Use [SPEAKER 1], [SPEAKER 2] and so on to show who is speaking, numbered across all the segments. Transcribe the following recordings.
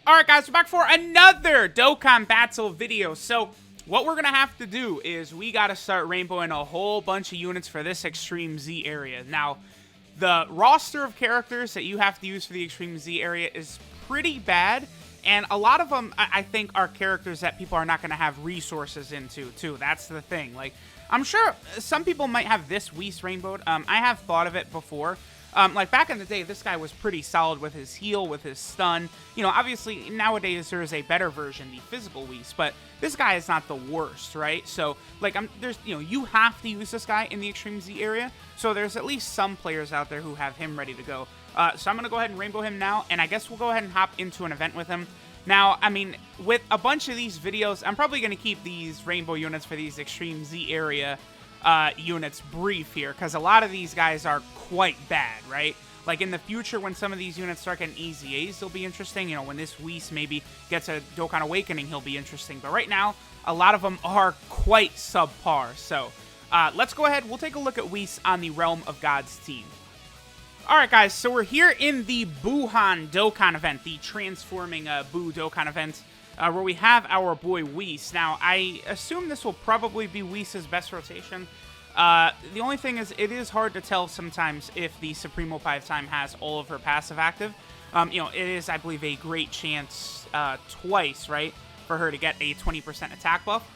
[SPEAKER 1] Alright guys, we're back for another Dokkan Battle video. So, what we're going to have to do is we got to start rainbowing a whole bunch of units for this Extreme Z area. Now, the roster of characters that you have to use for the Extreme Z area is pretty bad. And a lot of them, I think, are characters that people are not going to have resources into, too. That's the thing. Like, I'm sure some people might have this Whis rainbowed. I have thought of it before. Like, back in the day, this guy was pretty solid with his heal, with his stun. You know, obviously, nowadays, there is a better version, the physical Whis, but this guy is not the worst, right? So, like, you have to use this guy in the Extreme Z area, so there's at least some players out there who have him ready to go. So I'm going to go ahead and rainbow him now, and I guess we'll go ahead and hop into an event with him. Now, I mean, with a bunch of these videos, I'm probably going to keep these rainbow units for these Extreme Z area units brief here, because a lot of these guys are quite bad, right? Like, in the future, when some of these units start getting easy A's, they'll be interesting. You know, when this Whis maybe gets a Dokkan Awakening, he'll be interesting. But right now, a lot of them are quite subpar. So, let's go ahead. We'll take a look at Whis on the Realm of Gods team. Alright guys, so we're here in the Buhan Dokkan event, the Transforming Buu Dokkan event, where we have our boy Whis. Now, I assume this will probably be Whis' best rotation. The only thing is, it is hard to tell sometimes if the Supremo 5 time has all of her passive active. You know, it is, I believe, a great chance twice, right, for her to get a 20% attack buff.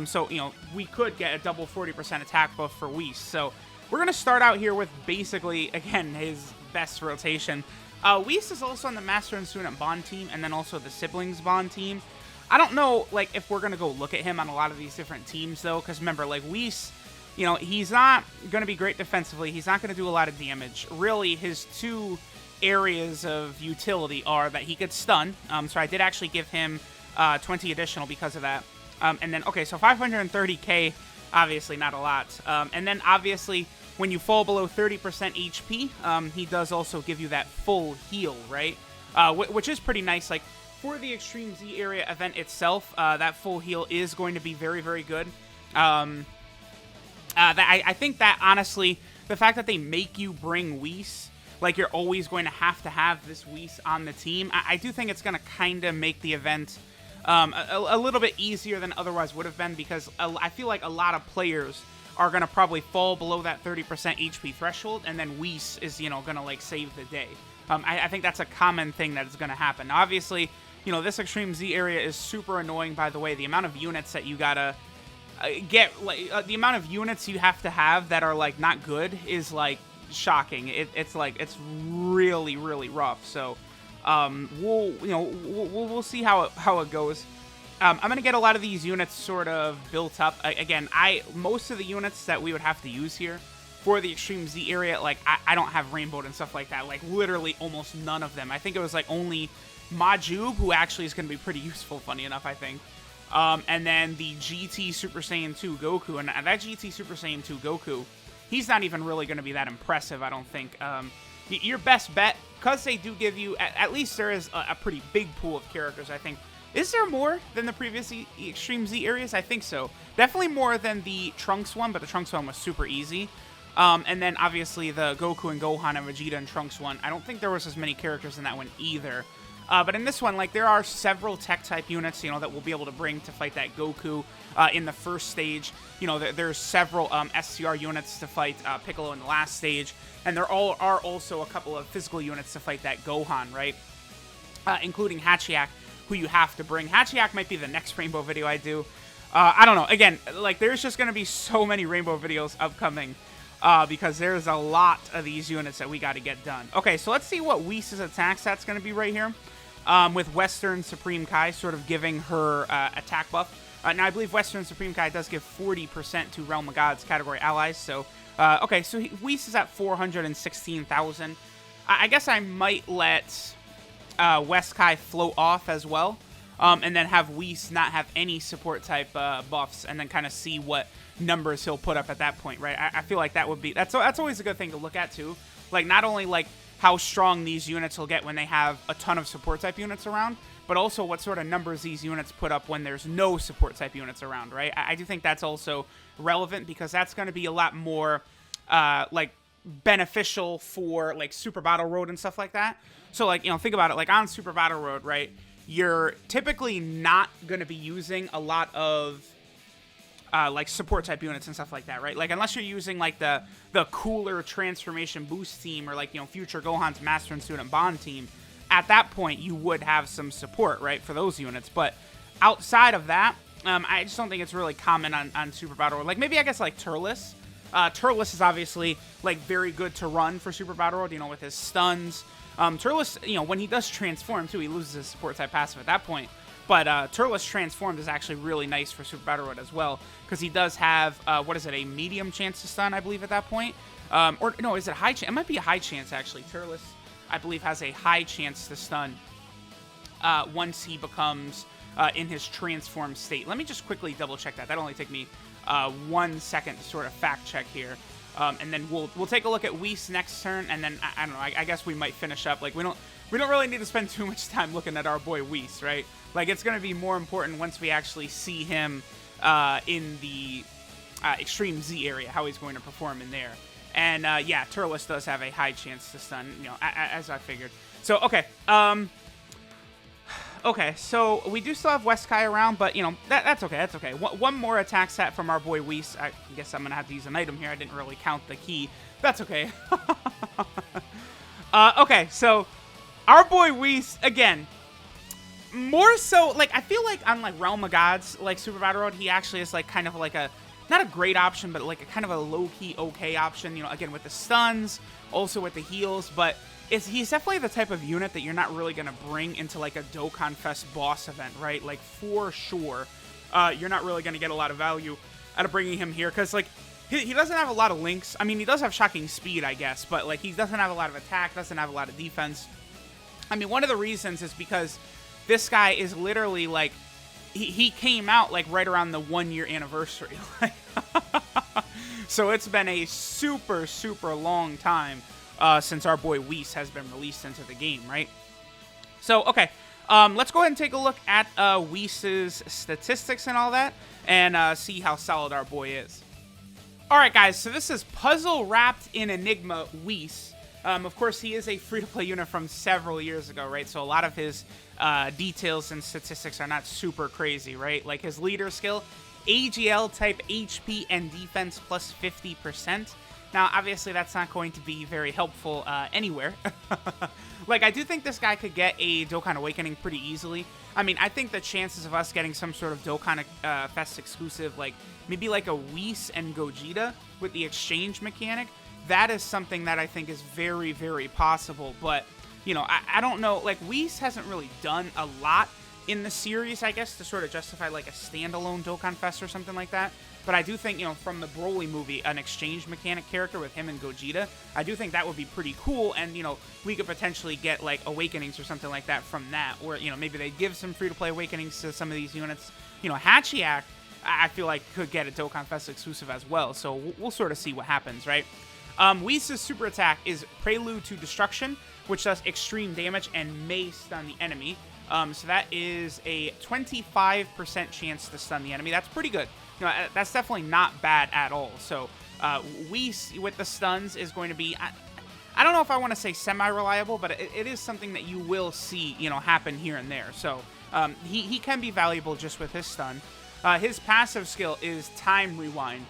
[SPEAKER 1] So, you know, we could get a double 40% attack buff for Whis. So, we're going to start out here with basically, again, his best rotation. Whis is also on the Master and Student Bond team, and then also the Siblings Bond team. I don't know, like, if we're going to go look at him on a lot of these different teams, though, because remember, like, Whis, you know, he's not going to be great defensively. He's not going to do a lot of damage. Really, his two areas of utility are that he could stun. So I did actually give him 20 additional because of that. And then, okay, so 530k, obviously not a lot. And then, obviously, when you fall below 30% HP, he does also give you that full heal, right? Which is pretty nice. Like, for the Extreme Z area event itself, that full heal is going to be very, very good. I think that, honestly, the fact that they make you bring Whis, like, you're always going to have this Whis on the team, I do think it's going to kind of make the event a little bit easier than otherwise would have been, because I feel like a lot of players are going to probably fall below that 30% HP threshold, and then Whis is, you know, going to, like, save the day. I think that's a common thing that is going to happen. Now, obviously, you know, this Extreme Z area is super annoying, by the way. The amount of units that you gotta get, like, the amount of units you have to have that are, like, not good is, like, shocking. It's really, really rough. So, we'll see how it goes. I'm going to get a lot of these units sort of built up. Again, most of the units that we would have to use here for the Extreme Z area, like, I don't have rainbowed and stuff like that. Like, literally almost none of them. I think it was, like, only Majub, who actually is going to be pretty useful, funny enough, I think. And then the GT Super Saiyan 2 Goku. And that GT Super Saiyan 2 Goku, he's not even really going to be that impressive, I don't think. Your best bet, because they do give you, at least there is a pretty big pool of characters, I think. Is there more than the previous Extreme Z areas? I think so. Definitely more than the Trunks one, but the Trunks one was super easy. And then, obviously, the Goku and Gohan and Vegeta and Trunks one. I don't think there was as many characters in that one either. But in this one, like, there are several tech-type units, you know, that we'll be able to bring to fight that Goku in the first stage. You know, there's several SCR units to fight Piccolo in the last stage. And there are also a couple of physical units to fight that Gohan, right? Including Hachiak, who you have to bring. Hachiak might be the next Rainbow video I do. I don't know. Again, like, there's just going to be so many Rainbow videos upcoming because there's a lot of these units that we got to get done. Okay, so let's see what Whis' attack stat's going to be right here. With Western Supreme Kai sort of giving her attack buff. Now, I believe Western Supreme Kai does give 40% to Realm of Gods category allies. So, okay, so Whis is at 416,000. I guess I might let West Kai float off as well. And then have Whis not have any support type buffs, and then kind of see what numbers he'll put up at that point, right? I feel like that would be, that's always a good thing to look at too. Like, not only like how strong these units will get when they have a ton of support type units around, but also what sort of numbers these units put up when there's no support type units around, right? I do think that's also relevant, because that's going to be a lot more like beneficial for like Super Battle Road and stuff like that. So, like, you know, think about it, like on Super Battle Road, right? you're typically not going to be using a lot of like support type units and stuff like that, right? Like unless you're using like the cooler transformation boost team or like, you know, future Gohan's Master and Student Bond team, at that point you would have some support, right, for those units. But outside of that, I just don't think it's really common on Super Battle World. Like maybe I guess like Turles. Turles is obviously like very good to run for Super Battle World, you know, with his stuns. Turles, you know, when he does transform too, he loses his support type passive at that point. But Turles transformed is actually really nice for Super Battle World as well, because he does have, what is it, a medium chance to stun, I believe, at that point. Or, no, is it a high chance? It might be a high chance, actually. Turles, I believe, has a high chance to stun once he becomes in his transformed state. Let me just quickly double-check that. That'll only take me 1 second to sort of fact-check here. And then we'll take a look at Whis next turn, and then, I don't know, I guess we might finish up. Like, we don't really need to spend too much time looking at our boy Whis, right? Like, it's going to be more important once we actually see him in the Extreme Z area, how he's going to perform in there. And, yeah, Turles does have a high chance to stun, you know, as I figured. So, okay. Okay, so we do still have Weskai around, but, you know, that's okay, that's okay. One more attack set from our boy Whis. I guess I'm going to have to use an item here. I didn't really count the key. That's okay. Okay, so our boy Whis, again, more so, like, I feel like on, like, Realm of Gods, like, Super Battle World, he actually is, like, kind of like a, not a great option, but, like, a kind of a low-key okay option, you know, again, with the stuns, also with the heals, but he's definitely the type of unit that you're not really going to bring into, like, a Dokkan Fest boss event, right? Like, for sure, you're not really going to get a lot of value out of bringing him here, because, like, he doesn't have a lot of links. I mean, he does have shocking speed, I guess, but, like, he doesn't have a lot of attack, doesn't have a lot of defense. I mean, one of the reasons is because this guy is literally, like, he came out, like, right around the 1 year anniversary. So it's been a super, super long time since our boy Whis has been released into the game, right? So, okay, let's go ahead and take a look at Whis' statistics and all that, and see how solid our boy is. Alright, guys, so this is Puzzle Wrapped in Enigma Whis. Of course, he is a free-to-play unit from several years ago, right? So a lot of his details and statistics are not super crazy, right? Like his leader skill, AGL type HP and defense plus 50%. Now, obviously, that's not going to be very helpful anywhere. Like, I do think this guy could get a Dokkan Awakening pretty easily. I mean, I think the chances of us getting some sort of Dokkan Fest exclusive, like, maybe like a Whis and Gogeta with the exchange mechanic, that is something that I think is very, very possible. But, you know, I don't know. Like, Whis hasn't really done a lot in the series, I guess, to sort of justify, like, a standalone Dokkan Fest or something like that. But I do think, you know, from the Broly movie, an exchange mechanic character with him and Gogeta, I do think that would be pretty cool. And, you know, we could potentially get, like, Awakenings or something like that from that. Or, you know, maybe they give some free-to-play Awakenings to some of these units. You know, Hachiak, I feel like, could get a Dokkan Fest exclusive as well. So we'll sort of see what happens, right? Whis' super attack is Prelude to Destruction, which does extreme damage and may stun the enemy. So that is a 25% chance to stun the enemy. That's pretty good. You know, that's definitely not bad at all. So Whis with the stuns is going to be, I don't know if I want to say semi-reliable, but it is something that you will see, you know, happen here and there. So he can be valuable just with his stun. His passive skill is Time Rewind,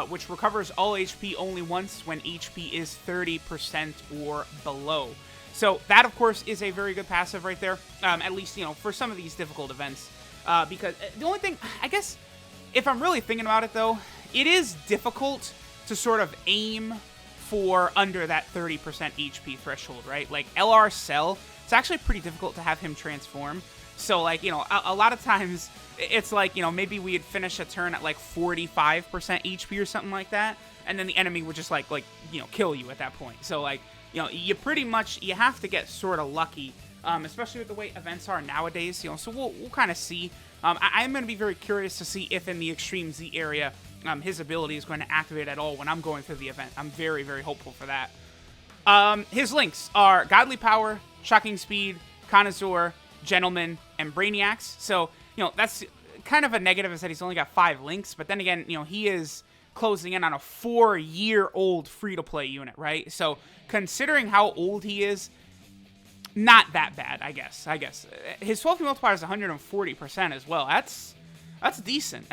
[SPEAKER 1] which recovers all HP only once when HP is 30% or below. So that, of course, is a very good passive right there, at least, you know, for some of these difficult events. Because the only thing, I guess, if I'm really thinking about it, though, it is difficult to sort of aim for under that 30% HP threshold, right? Like, LR Cell, it's actually pretty difficult to have him transform. So, like, you know, a lot of times, it's like, you know, maybe we'd finish a turn at, like, 45% HP or something like that, and then the enemy would just, like, you know, kill you at that point. So, like, you know, you pretty much, you have to get sort of lucky, especially with the way events are nowadays, you know, so we'll kind of see. I'm going to be very curious to see if in the Extreme Z area, his ability is going to activate at all when I'm going through the event. I'm very, very hopeful for that. His links are Godly Power, Shocking Speed, Connoisseur, Gentleman, and Brainiacs. So, you know, that's kind of a negative, is that he's only got 5 links, but then again, you know, he is closing in on a 4-year-old free-to-play unit, right? So, considering how old he is, not that bad, I guess. His 12 multiplier is 140% as well. That's decent.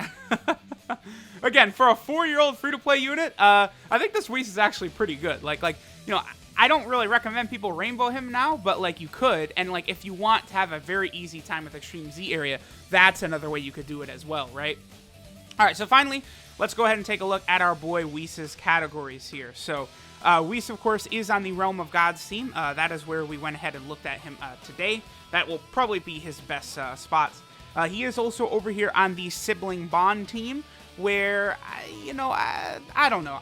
[SPEAKER 1] Again, for a 4-year-old free-to-play unit, I think this Whis is actually pretty good. Like, you know, I don't really recommend people rainbow him now, but, like, you could. And, like, if you want to have a very easy time with Extreme Z area, that's another way you could do it as well, right? All right, so finally, let's go ahead and take a look at our boy Whis' categories here. So, Whis, of course, is on the Realm of Gods team. That is where we went ahead and looked at him today. That will probably be his best spots. He is also over here on the Sibling Bond team, where, you know, I don't know.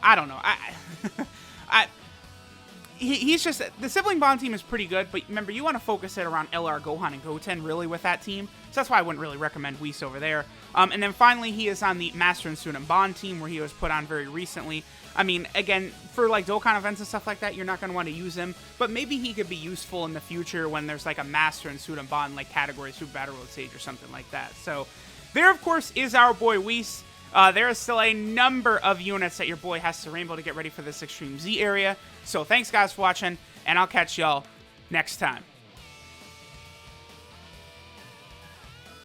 [SPEAKER 1] He's just, the Sibling Bond team is pretty good, but remember, you want to focus it around LR, Gohan, and Goten, really, with that team. So that's why I wouldn't really recommend Whis over there. And then finally, he is on the Master and Student Bond team, where he was put on very recently. I mean, again, for, like, Dokkan events and stuff like that, you're not going to want to use him, but maybe he could be useful in the future when there's, like, a Master and Student Bond, like, category, Super Battle Road Stage or something like that. So, there, of course, is our boy Whis. There is still a number of units that your boy has to rainbow to get ready for this Extreme Z area. So, thanks, guys, for watching, and I'll catch y'all next time.